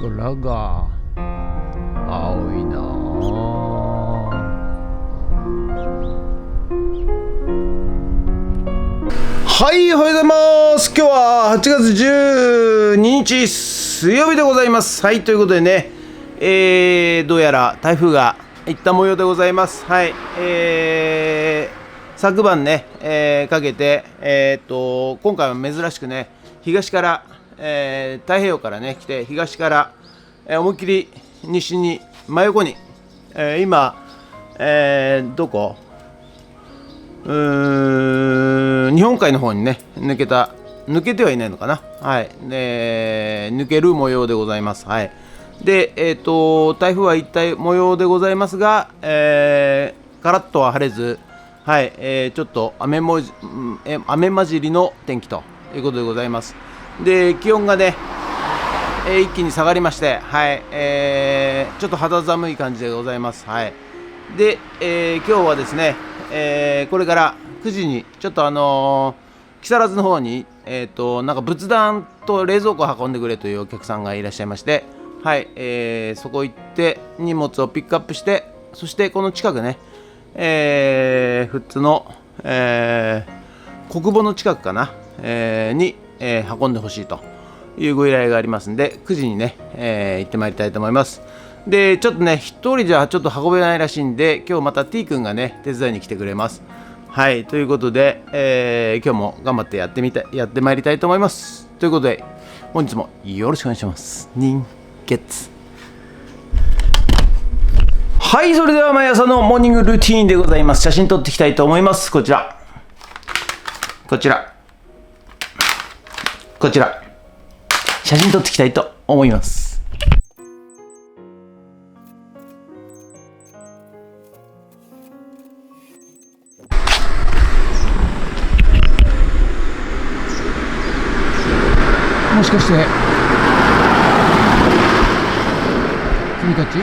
空が青いなあ。はい、おはようございます。今日は8月12日水曜日でございます。はい、ということでね、どうやら台風が行った模様でございます。はい、昨晩ね、かけて、今回は珍しくね、東から、太平洋からね来て、東から、思いっきり西に真横に、今、どこ日本海の方にね抜けてはいないのかな。はい、抜ける模様でございます。はい。で、台風は一体模様でございますが、カラッとは晴れず、はい、ちょっと雨混じりの天気ということでございます。で、気温がね、一気に下がりまして、はい、ちょっと肌寒い感じでございます。はい。で、今日はですね、これから9時にちょっと木更津の方になんか仏壇と冷蔵庫を運んでくれというお客さんがいらっしゃいまして、はい、そこ行って荷物をピックアップして、そしてこの近くね、富津の、国母の近くかな、に、運んでほしいというご依頼がありますんで、9時にね、行ってまいりたいと思います。で、ちょっとね、一人じゃちょっと運べないらしいんで、今日また T 君がね、手伝いに来てくれます。はい、ということで、今日も頑張ってやってまいりたいと思います。ということで、本日もよろしくお願いします。人月。はい、それでは毎朝のモーニングルーティーンでございます。写真撮っていきたいと思います。こちら。写真撮っていきたいと思います。もしかして君たち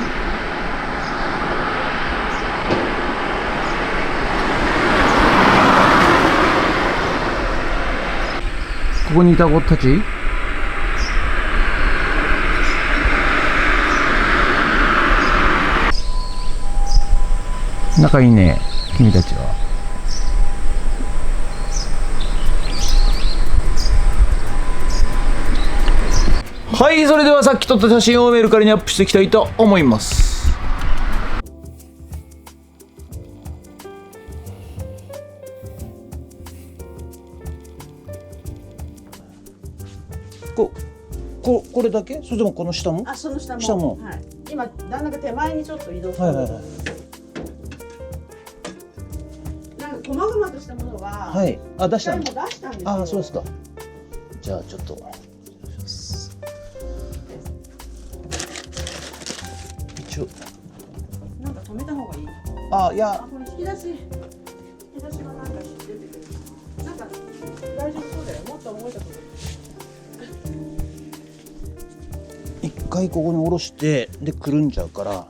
ここにいた子たち仲いいね、君たちは。はい、それではさっき撮った写真をメルカリにアップしていきたいと思います。これだけ？それともこの下も？その下も。下も。はい。今旦那が手前にちょっと移動してる。はい。なんか細々としたものは。はい。出したんですよ。そうですか。じゃあちょっと。一応。なんか止めた方がいい。いや。これ引き出しがなんか出てくる。なんか大丈夫そうだよ。もっと重いところ。一回ここに下ろしてでくるんじゃうから。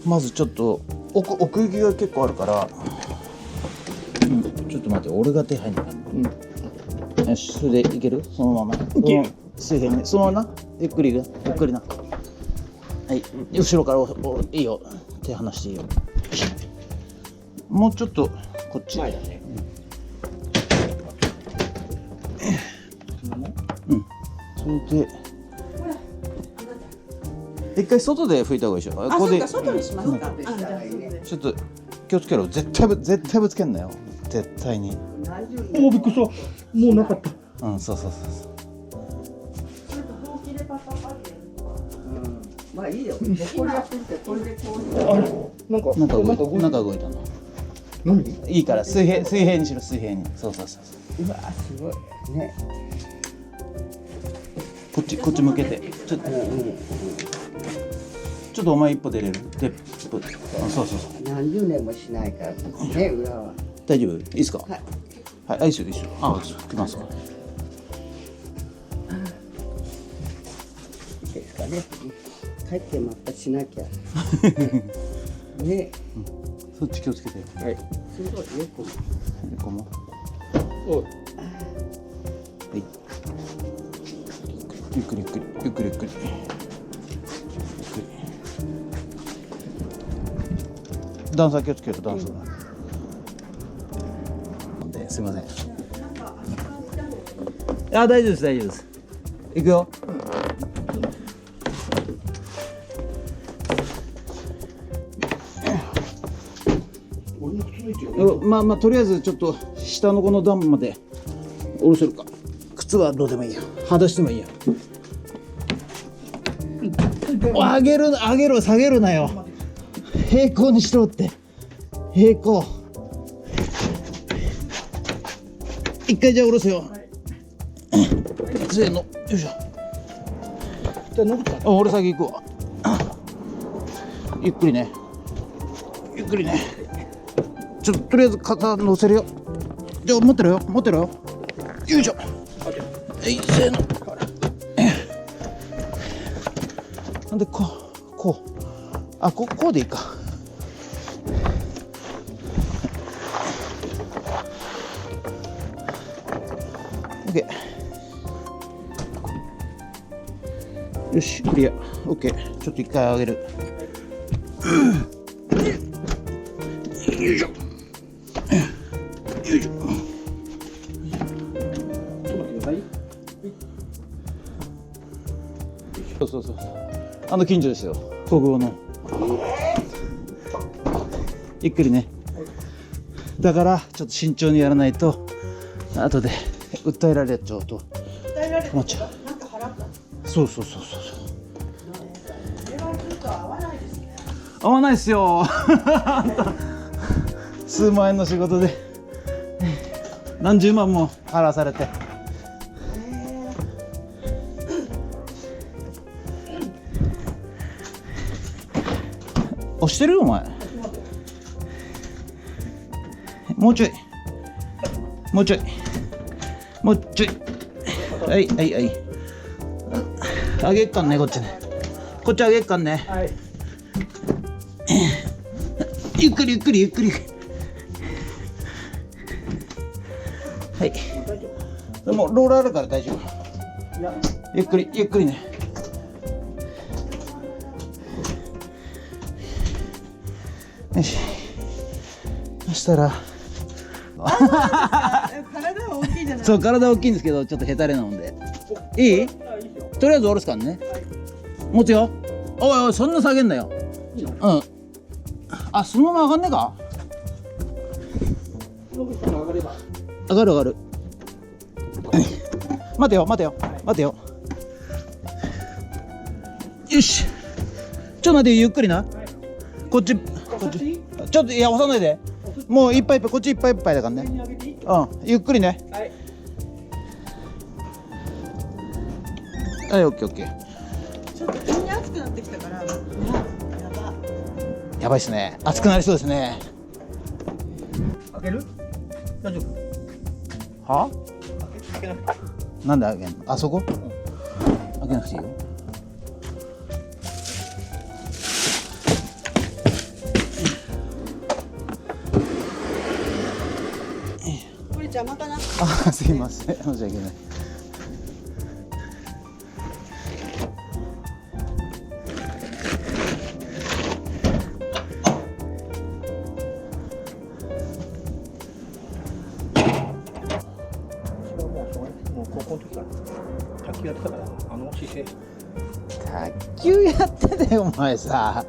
まずちょっと奥行きが結構あるから、ちょっと待って、俺が手入んなかった。よし、それでいける？そのまま。水平に、そのままな。ゆっくりな。はい、後ろからいいよ。手離していいよ。もうちょっとこっち。前だね。それで。一回外で拭いた方がいいでしょ。ここで外にしますか。ちょっと気をつけろ。絶対ぶつけんなよ。絶対に。びっくりした。もうなかった。そう。まあいいよ。これやってみて、これでこう。なんか動いたの。何？いいから水平にしろ、水平に。そう。うわ、すごいね。こっち向けて。ちょっとお前一歩出れる？そう。何十年もしないからね、裏は。大丈夫？いいですか？はい。はい、いいですよ。来ますか。かね。帰ってまたしなきゃ。ね。そっち気をつけて。はい。すごいよく。こも。おい。はい。ゆっくりゆっくりゆっくりゆっくり。段差気をつける段差。すみません。あ、大丈夫です大丈夫です。行くよ。俺の靴の位置がまあとりあえずちょっと下のこの段まで下ろせるか。靴はどうでもいいよ。裸足でもいいよ。上げる下げるなよ。平行にしろって。平行。一回じゃあ下ろすよ。せーの、よいしょ。じゃあ乗るか。俺先行くわ。ゆっくりね。ゆっくりね。ちょっととりあえず肩乗せるよ。じゃあ持ってろよ。持ってろよ。よいしょ。はい、せーの。なんでこう。あ、こうでいいか。オッケー。よし、クリア。オッケー。ちょっと一回上げる。よいしょ。よいしょ。そう。近所ですよ。国語の。ゆっくりね。だからちょっと慎重にやらないと後で訴えられちゃうと思っちゃう。なんか払った。そう。これはちょっと合わないですね。合わないっすよ。数万円の仕事で何十万も払わされて。押してるよお前。もうちょい。はい。あげっかんね、こっちね。こっちあげっかんね。はい。ゆっくり。はい。でもローラーあるから大丈夫。いや。ゆっくりね。よし。そしたら。体は大きいじゃない。そう、体大きいんですけど、ちょっとヘタレなので。いい？とりあえず下ろすからね。持つよ。おい、そんな下げんなよ。うん。あ、そのまま上がんねえか。上がる。待てよ。よし。ちょっと待って、ゆっくりな。こっち。ちょっと、いや、押さないで。もういっぱい、こっちいっぱいだからね。うん、ゆっくりね。はい、オッケー。ちょっと急に暑くなってきたから。やばいっすね。暑くなりそうですね。開ける？大丈夫。は？開けなくて。なんで開けんの？あそこ？開けなくていいよ。これ邪魔かな。あ、すいません。申し訳ない。もう高校の時から卓球やってたから姿勢。卓球やってたよお前さ。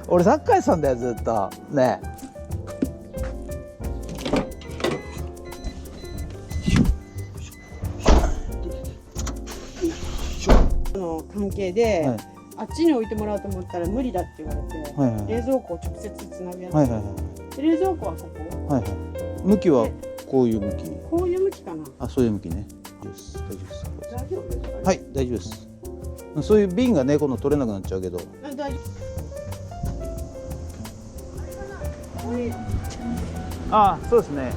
俺サッカーやってたんだよずっとね。の関係で、はい、あっちに置いてもらおうと思ったら無理だって言われて、はいはい、冷蔵庫を直接つなぐやつ、はいはいはい、で冷蔵庫はここ、はいはい、向きはこういう向き。こういう向きかな。あ、そういう向きね。大丈夫です。大丈夫ですか？はい、大丈夫です。そういう瓶がね、今度取れなくなっちゃうけど。大丈夫。あ、そうですね。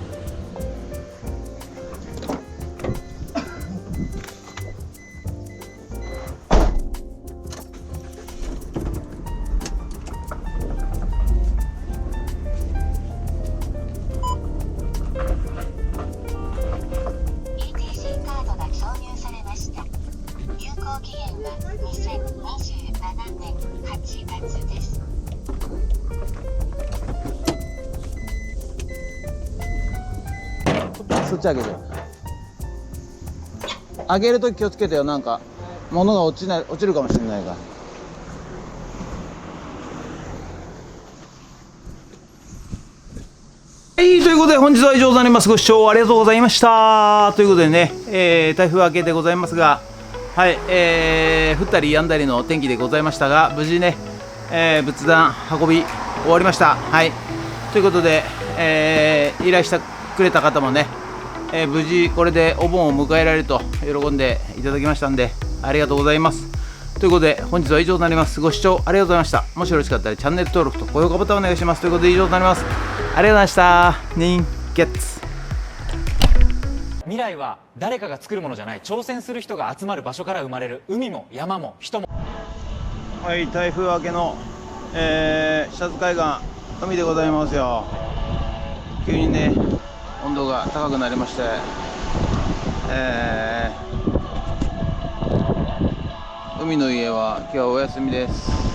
そっち上げて。上げるとき気をつけてよ。なんか物が落ちるかもしれないから。はい、ということで本日は以上となります。ご視聴ありがとうございました。ということでね、台風明けでございますが、はい、降ったり止んだりの天気でございましたが、無事ね、仏壇運び終わりました。はい、ということで、依頼してくれた方もね、無事これでお盆を迎えられると喜んでいただきましたんで、ありがとうございます。ということで本日は以上となります。ご視聴ありがとうございました。もしよろしかったらチャンネル登録と高評価ボタンをお願いします。ということで以上となります。ありがとうございました。人ゲッツ。未来は誰かが作るものじゃない、挑戦する人が集まる場所から生まれる。海も山も人も。はい、台風明けの、斜津海岸海でございますよ。急にね温度が高くなりまして、海の家は今日はお休みです。